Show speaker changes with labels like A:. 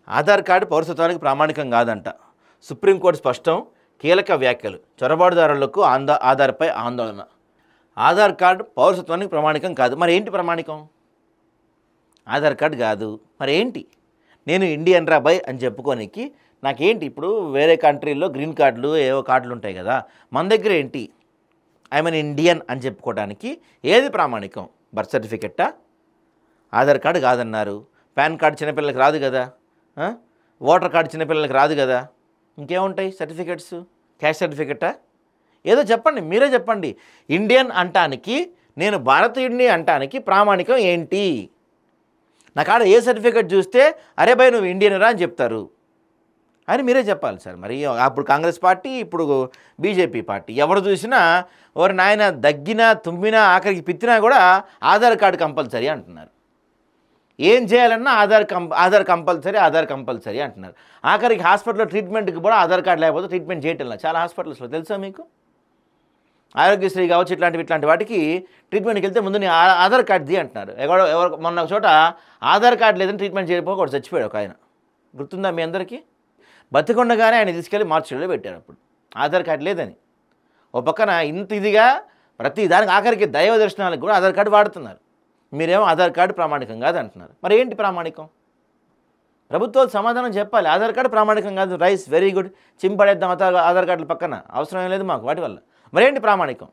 A: Aadhaar card పౌరసత్వానికి ప్రామాణికం కాదంట. Supreme court స్పష్టం, కీలక వ్యాఖ్యలు. చొరబాటుదారులకు ఆధార్పై ఆందోళన. ఆధార్ కార్డు పౌరసత్వానికి ప్రామాణికం కాదు. మరి ఏంటి ప్రామాణికం? ఆధార్ కార్డు కాదు, మరి ఏంటి? నేను ఇండియన్ రా బాయ్ అని చెప్పుకోనికి నాకేంటి? ఇప్పుడు వేరే కంట్రీల్లో గ్రీన్ కార్డులు ఏవో కార్డులు ఉంటాయి కదా, మన దగ్గర ఏంటి? ఐఎమ్ ఇండియన్ అని చెప్పుకోవడానికి ఏది ప్రామాణికం? బర్త్ సర్టిఫికెట్టా? ఆధార్ కార్డు కాదన్నారు. పాన్ కార్డు చిన్నపిల్లలకి రాదు కదా, ఓటర్ కార్డు చిన్నపిల్లలకి రాదు కదా, ఇంకేముంటాయి సర్టిఫికెట్స్? క్యాస్ట్ సర్టిఫికెట్టా? ఏదో చెప్పండి, మీరే చెప్పండి. ఇండియన్ అంటానికి, నేను భారతీయుడిని అంటానికి ప్రామాణికం ఏంటి? నా కాడ ఏ సర్టిఫికెట్ చూస్తే అరే భయ్ నువ్వు ఇండియన్ రా అని చెప్తారు అని మీరే చెప్పాలి సార్. మరి అప్పుడు కాంగ్రెస్ పార్టీ, ఇప్పుడు బీజేపీ పార్టీ, ఎవరు చూసినా ఎవరు నాయన దగ్గినా తుమ్మినా ఆఖరికి పిత్తినా కూడా ఆధార్ కార్డు కంపల్సరీ అంటున్నారు. ఏం చేయాలన్నా ఆధార్ కంపల్సరీ అంటున్నారు. ఆఖరికి హాస్పిటల్లో ట్రీట్మెంట్కి కూడా ఆధార్ కార్డు లేకపోతే ట్రీట్మెంట్ చేయటం లేదు చాలా హాస్పిటల్స్లో, తెలుసా మీకు? ఆరోగ్యశ్రీ కావచ్చు, ఇట్లాంటి వాటికి ట్రీట్మెంట్కి వెళ్తే ముందు నీ ఆధార్ కార్డుది అంటున్నారు. ఎవరు మొన్న ఒక చోట ఆధార్ కార్డు లేదని ట్రీట్మెంట్ చేయకపోతే ఒకటి చచ్చిపోయాడు ఒక ఆయన, గుర్తుందా మీ అందరికీ? బతికొండగానే ఆయన తీసుకెళ్ళి మార్చిలో పెట్టారు అప్పుడు, ఆధార్ కార్డు లేదని. ఓ పక్కన ఇంత ఇదిగా ప్రతి దానికి ఆఖరికి దైవ దర్శనాలకు కూడా ఆధార్ కార్డు వాడుతున్నారు. మీరేమో ఆధార్ కార్డు ప్రామాణికం కాదు అంటున్నారు. మరి ఏంటి ప్రామాణికం? ప్రభుత్వాలు సమాధానం చెప్పాలి. ఆధార్ కార్డు ప్రామాణికం కాదు, రైస్ వెరీ గుడ్, చింపడేద్దాం ఆధార్ కార్డుల పక్కన, అవసరం ఏం లేదు మాకు వాటి వల్ల. మరేంటి ప్రామాణికం?